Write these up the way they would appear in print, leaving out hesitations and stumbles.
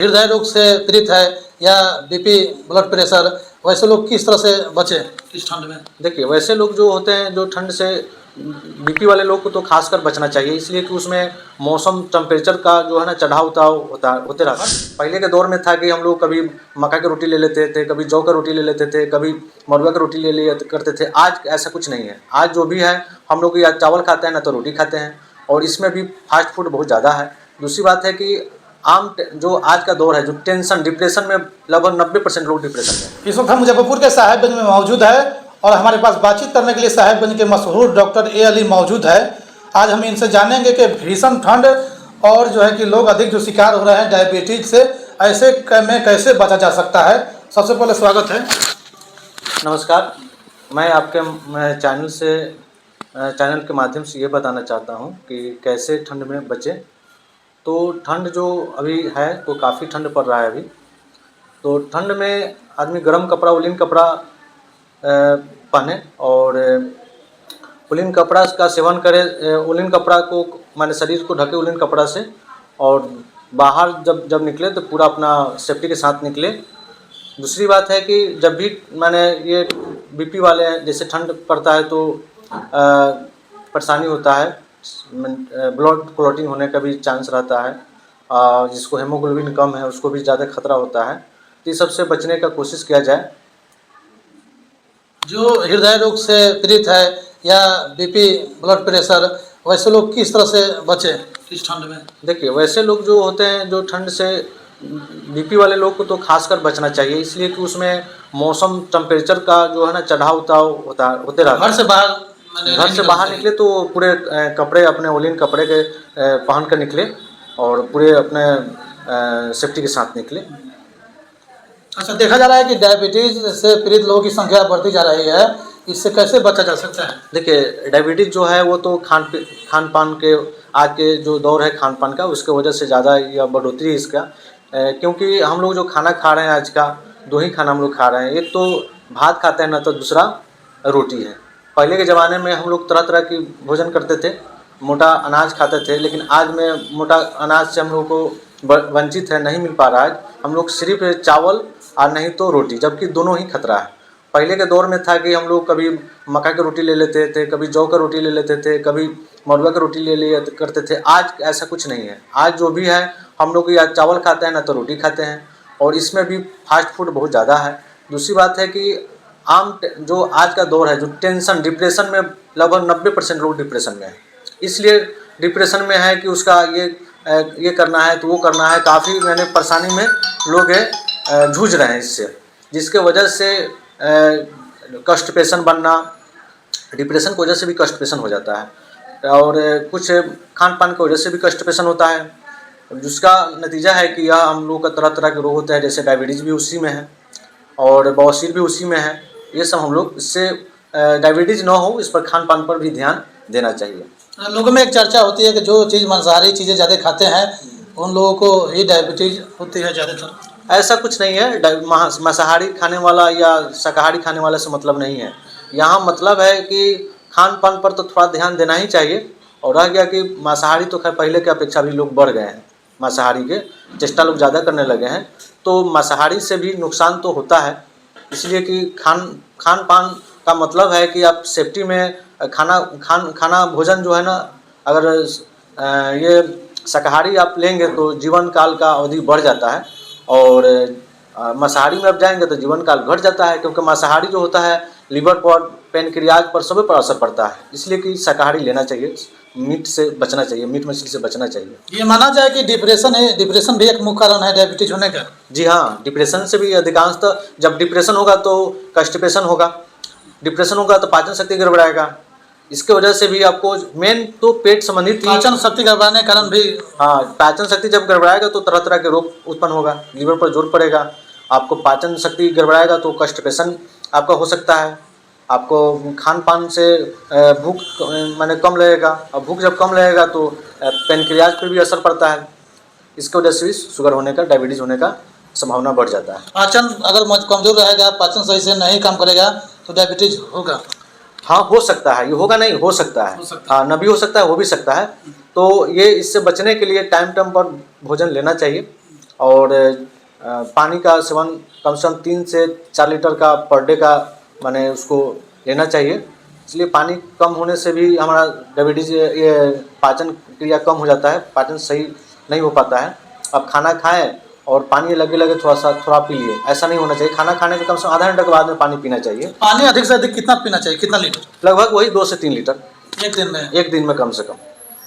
हृदय रोग से पीड़ित है या बीपी ब्लड प्रेशर, वैसे लोग किस तरह से बचे इस ठंड में? देखिए, वैसे लोग जो होते हैं जो ठंड से बीपी वाले लोग को तो खासकर बचना चाहिए, इसलिए कि उसमें मौसम टेम्परेचर का जो है ना चढ़ाव उतार होते रहता है। पहले के दौर में था कि हम लोग कभी मक्का की रोटी ले लेते थे, कभी जौ का रोटी ले लेते थे, कभी मरुआ की रोटी ले लिया करते थे। आज ऐसा कुछ नहीं है। आज जो भी है हम लोग या चावल खाते हैं ना तो रोटी खाते हैं, और इसमें भी फास्ट फूड बहुत ज़्यादा है। दूसरी बात है कि जो आज का दौर है, जो टेंशन डिप्रेशन में लगभग 90% लोग डिप्रेशन में। इस वक्त हम मुजफ्फरपुर के साहेबगंज में मौजूद है और हमारे पास बातचीत करने के लिए साहेबगंज के मशहूर डॉक्टर ए अली मौजूद है। आज हम इनसे जानेंगे कि भीषण ठंड और जो है कि लोग अधिक जो शिकार हो रहे हैं डायबिटीज से, ऐसे में कैसे बचा जा सकता है। सबसे पहले स्वागत है। नमस्कार, मैं आपके चैनल के माध्यम से ये बताना चाहता हूँ कि कैसे ठंड में बचें। तो ठंड जो अभी है तो काफ़ी ठंड पड़ रहा है अभी। तो ठंड में आदमी गर्म कपड़ा, उलिन कपड़ा पहने और उलिन कपड़ा का सेवन करे। उलिन कपड़ा को माने शरीर को ढके उलिन कपड़ा से, और बाहर जब निकले तो पूरा अपना सेफ्टी के साथ निकले। दूसरी बात है कि जब भी माने ये बीपी वाले हैं, जैसे ठंड पड़ता है तो परेशानी होता है, ब्लड क्लॉटिंग होने का भी चांस रहता है। जिसको हेमोग्लोबिन कम है उसको भी ज़्यादा खतरा होता है। तो ये सबसे बचने का कोशिश किया जाए। जो हृदय रोग से पीड़ित है या बीपी ब्लड प्रेशर, वैसे लोग किस तरह से बचे इस ठंड में? देखिए, वैसे लोग जो होते हैं जो ठंड से बीपी वाले लोग को तो खासकर बचना चाहिए, इसलिए कि उसमें मौसम टेम्परेचर का जो है ना चढ़ाव उतार होते रहता है। घर से बाहर निकले तो पूरे कपड़े, अपने उलिन कपड़े के पहन कर निकले और पूरे अपने सेफ्टी के साथ निकले। अच्छा, देखा जा रहा है कि डायबिटीज से पीड़ित लोगों की संख्या बढ़ती जा रही है, इससे कैसे बचा जा सकता है? देखिए, डायबिटीज़ जो है वो तो खान पान के, आज के जो दौर है खान पान का, उसके वजह से ज़्यादा यह बढ़ोतरी है इसका। क्योंकि हम लोग जो खाना खा रहे हैं आज का, दो ही खाना हम लोग खा रहे हैं। एक तो भात खाते हैं ना, तो दूसरा रोटी है। पहले के ज़माने में हम लोग तरह तरह की भोजन करते थे, मोटा अनाज खाते थे, लेकिन आज में मोटा अनाज से हम लोग को वंचित है, नहीं मिल पा रहा है। हम लोग सिर्फ चावल और नहीं तो रोटी, जबकि दोनों ही खतरा है। पहले के दौर में था कि हम लोग कभी मक्का की रोटी ले लेते थे, कभी जौ का रोटी ले लेते थे, कभी मरुआ की रोटी ले लिया करते थे। आज ऐसा कुछ नहीं है। आज जो भी है हम लोग या चावल खाते हैं ना तो रोटी खाते हैं, और इसमें भी फास्ट फूड बहुत ज़्यादा है। दूसरी बात है कि जो आज का दौर है, जो टेंशन डिप्रेशन में लगभग 90% लोग डिप्रेशन में है। इसलिए डिप्रेशन में है कि उसका ये करना है तो वो करना है, काफ़ी मैंने परेशानी में लोग जूझ रहे हैं इससे, जिसके वजह से कॉन्स्टिपेशन बनना, डिप्रेशन की वजह से भी कॉन्स्टिपेशन हो जाता है, और कुछ खान पान की वजह से भी कॉन्स्टिपेशन होता है, जिसका नतीजा है कि यह हम लोग का तरह तरह के रोग होते हैं। जैसे डायबिटीज़ भी उसी में है और बवासीर भी उसी में है। ये सब हम लोग, इससे डायबिटीज़ ना हो इस पर खान पान पर भी ध्यान देना चाहिए। लोगों में एक चर्चा होती है कि जो चीज़ मांसाहारी चीज़ें ज़्यादा खाते हैं उन लोगों को ही डायबिटीज़ होती है ज़्यादातर। ऐसा कुछ नहीं है। मांसाहारी खाने वाला या शाकाहारी खाने वाले से मतलब नहीं है। यहाँ मतलब है कि खान पान पर तो थोड़ा ध्यान देना ही चाहिए। और रह गया कि मांसाहारी तो खैर पहले के अपेक्षा भी लोग बढ़ गए हैं, मांसाहारी के चेष्टा लोग ज़्यादा करने लगे हैं। तो मांसाहारी से भी नुकसान तो होता है, इसलिए कि खान पान का मतलब है कि आप सेफ्टी में खाना भोजन जो है ना, अगर ये शाकाहारी आप लेंगे तो जीवन काल का अवधि बढ़ जाता है, और मांसाहारी में आप जाएंगे तो जीवन काल घट जाता है। क्योंकि मांसाहारी जो होता है लीवर पर, पेनक्रियाज पर, सभी पर असर पड़ता है। इसलिए कि शाकाहारी लेना चाहिए, मीट से बचना चाहिए, मीट मछली से बचना चाहिए। ये माना जाए कि डिप्रेशन भी एक मुख्य कारण है डायबिटीज होने का। जी हाँ, डिप्रेशन से भी अधिकांशतः, जब डिप्रेशन होगा तो कॉन्स्टिपेशन होगा, डिप्रेशन होगा तो पाचन शक्ति गड़बड़ाएगा। इसके वजह से भी आपको मेन तो पेट संबंधित पाचन शक्ति गड़बड़ाने के कारण भी, हाँ, पाचन शक्ति जब गड़बड़ाएगा तो तरह तरह के रोग उत्पन्न होगा, लीवर पर जोर पड़ेगा। आपको पाचन शक्ति गड़बड़ाएगा तो कॉन्स्टिपेशन आपका हो सकता है। आपको खान पान से भूख माने कम लगेगा, और भूख जब कम लगेगा तो पेनक्रियाज पर भी असर पड़ता है। इसके वजह से भी शुगर होने का, डायबिटीज़ होने का संभावना बढ़ जाता है। पाचन अगर कमजोर रहेगा, पाचन सही से नहीं काम करेगा तो डायबिटीज होगा। हाँ, हो सकता है, ये होगा नहीं, हो सकता है, हाँ, न भी हो सकता है, हो भी सकता है। तो ये इससे बचने के लिए टाइम पर भोजन लेना चाहिए, और पानी का सेवन कम से कम 3 से 4 लीटर का पर डे का माने उसको लेना चाहिए। इसलिए पानी कम होने से भी हमारा डायबिटीज़ ये पाचन क्रिया कम हो जाता है, पाचन सही नहीं हो पाता है। अब खाना खाएं और पानी लगे थोड़ा पी लिए, ऐसा नहीं होना चाहिए। खाना खाने के कम से कम आधा घंटे के बाद में पानी पीना चाहिए। पानी अधिक से अधिक कितना पीना चाहिए, कितना लीटर लगभग वही 2 से 3 लीटर एक दिन में? कम से कम।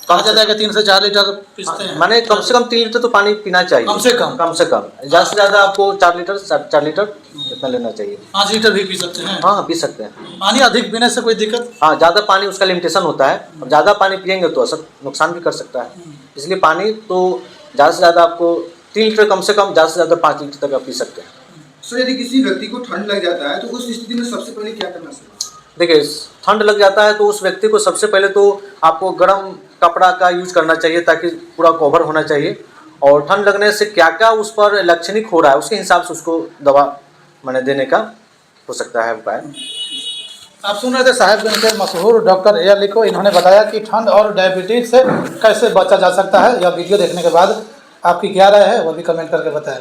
कहा जाता है कि 3 से 4 लीटर पीते हैं। माने कम से कम 3 लीटर तो पानी पीना चाहिए, कम से कम ज़्यादा से ज़्यादा आपको 4 लीटर इतना लेना चाहिए। 5 लीटर भी पी सकते हैं? हाँ, पी सकते हैं। पानी अधिक पीने से कोई दिक्कत? हाँ, ज़्यादा पानी उसका लिमिटेशन होता है। अब ज़्यादा पानी पिएंगे तो असर नुकसान भी कर सकता है। इसलिए पानी तो ज़्यादा से ज़्यादा आपको 3 लीटर कम से कम, ज़्यादा से ज़्यादा 5 लीटर तक आप पी सकते हैं। सर, यदि किसी व्यक्ति को ठंड लग जाता है तो उस स्थिति में सबसे पहले क्या करना चाहिए? देखिए, ठंड लग जाता है तो उस व्यक्ति को सबसे पहले तो आपको गर्म कपड़ा का यूज करना चाहिए ताकि पूरा कवर होना चाहिए। और ठंड लगने से क्या क्या उस पर लक्षणिक हो रहा है उसके हिसाब से उसको दवा मैंने देने का हो सकता है उपाय। आप सुन रहे थे साहेबगंज के मशहूर डॉक्टर ए अली को। इन्होंने बताया कि ठंड और डायबिटीज से कैसे बचा जा सकता है। यह वीडियो देखने के बाद आपकी क्या राय है वह भी कमेंट करके बताएं।